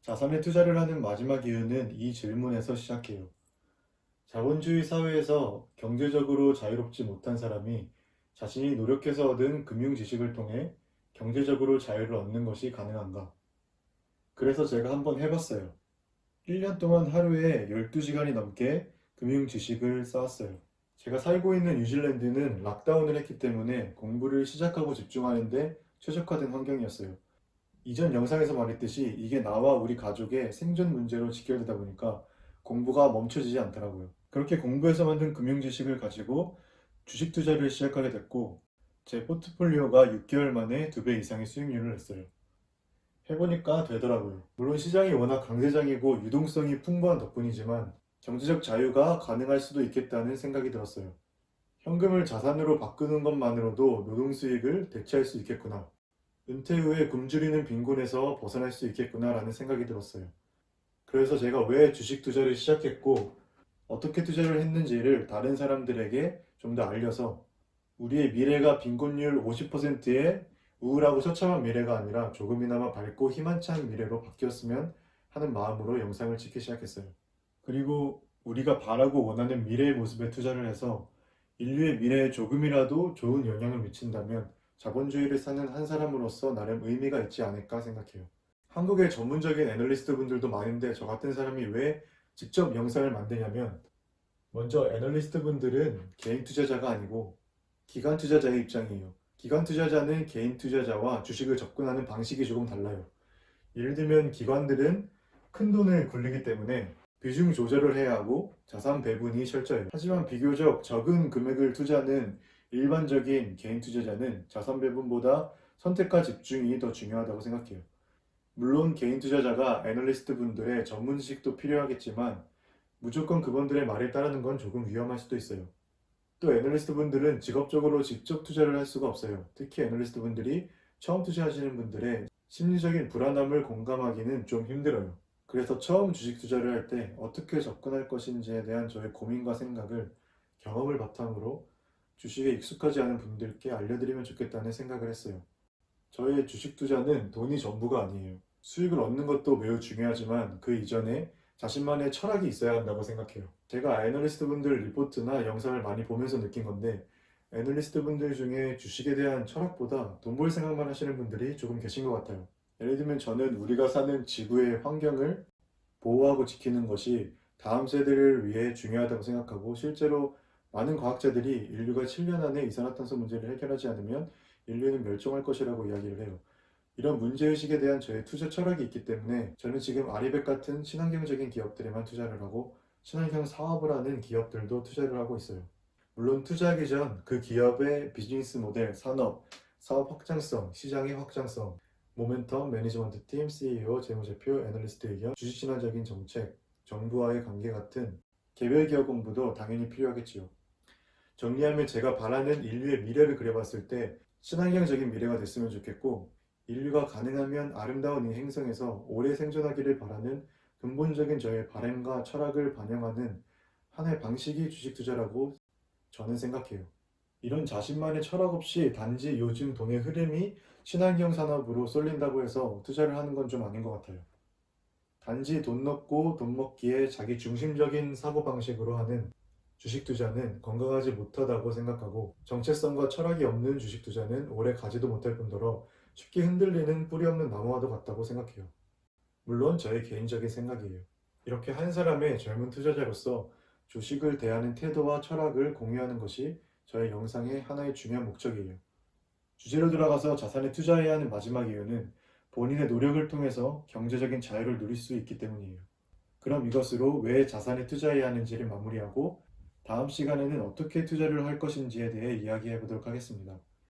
자산에 투자를 하는 마지막 이유는 이 질문에서 시작해요. 자본주의 사회에서 경제적으로 자유롭지 못한 사람이 자신이 노력해서 얻은 금융 지식을 통해 경제적으로 자유를 얻는 것이 가능한가? 그래서 제가 한번 해봤어요. 1년 동안 하루에 12시간이 넘게 금융 지식을 쌓았어요. 제가 살고 있는 뉴질랜드는 락다운을 했기 때문에 공부를 시작하고 집중하는데 최적화된 환경이었어요. 이전 영상에서 말했듯이 이게 나와 우리 가족의 생존 문제로 직결되다 보니까 공부가 멈춰지지 않더라고요. 그렇게 공부해서 만든 금융 지식을 가지고 주식 투자를 시작하게 됐고 제 포트폴리오가 6개월 만에 2배 이상의 수익률을 냈어요. 해보니까 되더라고요. 물론 시장이 워낙 강세장이고 유동성이 풍부한 덕분이지만 경제적 자유가 가능할 수도 있겠다는 생각이 들었어요. 현금을 자산으로 바꾸는 것만으로도 노동 수익을 대체할 수 있겠구나. 은퇴 후에 굶주리는 빈곤에서 벗어날 수 있겠구나라는 생각이 들었어요. 그래서 제가 왜 주식 투자를 시작했고 어떻게 투자를 했는지를 다른 사람들에게 좀 더 알려서 우리의 미래가 빈곤율 50%의 우울하고 처참한 미래가 아니라 조금이나마 밝고 희망찬 미래로 바뀌었으면 하는 마음으로 영상을 찍기 시작했어요. 그리고 우리가 바라고 원하는 미래의 모습에 투자를 해서 인류의 미래에 조금이라도 좋은 영향을 미친다면 자본주의를 사는 한 사람으로서 나름 의미가 있지 않을까 생각해요. 한국에 전문적인 애널리스트 분들도 많은데 저 같은 사람이 왜 직접 영상을 만드냐면 먼저 애널리스트 분들은 개인 투자자가 아니고 기관 투자자의 입장이에요. 기관 투자자는 개인 투자자와 주식을 접근하는 방식이 조금 달라요. 예를 들면 기관들은 큰 돈을 굴리기 때문에 비중 조절을 해야 하고 자산 배분이 철저해요. 하지만 비교적 적은 금액을 투자하는 일반적인 개인 투자자는 자산 배분보다 선택과 집중이 더 중요하다고 생각해요. 물론 개인 투자자가 애널리스트 분들의 전문 지식도 필요하겠지만 무조건 그분들의 말에 따르는 건 조금 위험할 수도 있어요. 또 애널리스트 분들은 직업적으로 직접 투자를 할 수가 없어요. 특히 애널리스트 분들이 처음 투자하시는 분들의 심리적인 불안함을 공감하기는 좀 힘들어요. 그래서 처음 주식 투자를 할 때 어떻게 접근할 것인지에 대한 저의 고민과 생각을 경험을 바탕으로 주식에 익숙하지 않은 분들께 알려드리면 좋겠다는 생각을 했어요. 저의 주식 투자는 돈이 전부가 아니에요. 수익을 얻는 것도 매우 중요하지만 그 이전에 자신만의 철학이 있어야 한다고 생각해요. 제가 애널리스트 분들 리포트나 영상을 많이 보면서 느낀 건데 애널리스트 분들 중에 주식에 대한 철학보다 돈 벌 생각만 하시는 분들이 조금 계신 것 같아요. 예를 들면 저는 우리가 사는 지구의 환경을 보호하고 지키는 것이 다음 세대를 위해 중요하다고 생각하고 실제로 많은 과학자들이 인류가 7년 안에 이산화탄소 문제를 해결하지 않으면 인류는 멸종할 것이라고 이야기를 해요. 이런 문제의식에 대한 저의 투자 철학이 있기 때문에 저는 지금 아리백 같은 친환경적인 기업들에만 투자를 하고 친환경 사업을 하는 기업들도 투자를 하고 있어요. 물론 투자하기 전 그 기업의 비즈니스 모델, 산업, 사업 확장성, 시장의 확장성, 모멘텀, 매니지먼트 팀, CEO, 재무제표, 애널리스트 의견, 주식 친화적인 정책, 정부와의 관계 같은 개별 기업 공부도 당연히 필요하겠지요. 정리하면 제가 바라는 인류의 미래를 그려봤을 때 친환경적인 미래가 됐으면 좋겠고 인류가 가능하면 아름다운 이 행성에서 오래 생존하기를 바라는 근본적인 저의 바램과 철학을 반영하는 하나의 방식이 주식 투자라고 저는 생각해요. 이런 자신만의 철학 없이 단지 요즘 돈의 흐름이 친환경 산업으로 쏠린다고 해서 투자를 하는 건 좀 아닌 것 같아요. 단지 돈 넣고 돈 먹기에 자기 중심적인 사고방식으로 하는 주식 투자는 건강하지 못하다고 생각하고 정체성과 철학이 없는 주식 투자는 오래 가지도 못할 뿐더러 쉽게 흔들리는 뿌리 없는 나무와도 같다고 생각해요. 물론 저의 개인적인 생각이에요. 이렇게 한 사람의 젊은 투자자로서 주식을 대하는 태도와 철학을 공유하는 것이 저의 영상의 하나의 중요한 목적이에요. 주제로 돌아가서 자산에 투자해야 하는 마지막 이유는 본인의 노력을 통해서 경제적인 자유를 누릴 수 있기 때문이에요. 그럼 이것으로 왜 자산에 투자해야 하는지를 마무리하고 다음 시간에는 어떻게 투자를 할 것인지에 대해 이야기해 보도록 하겠습니다.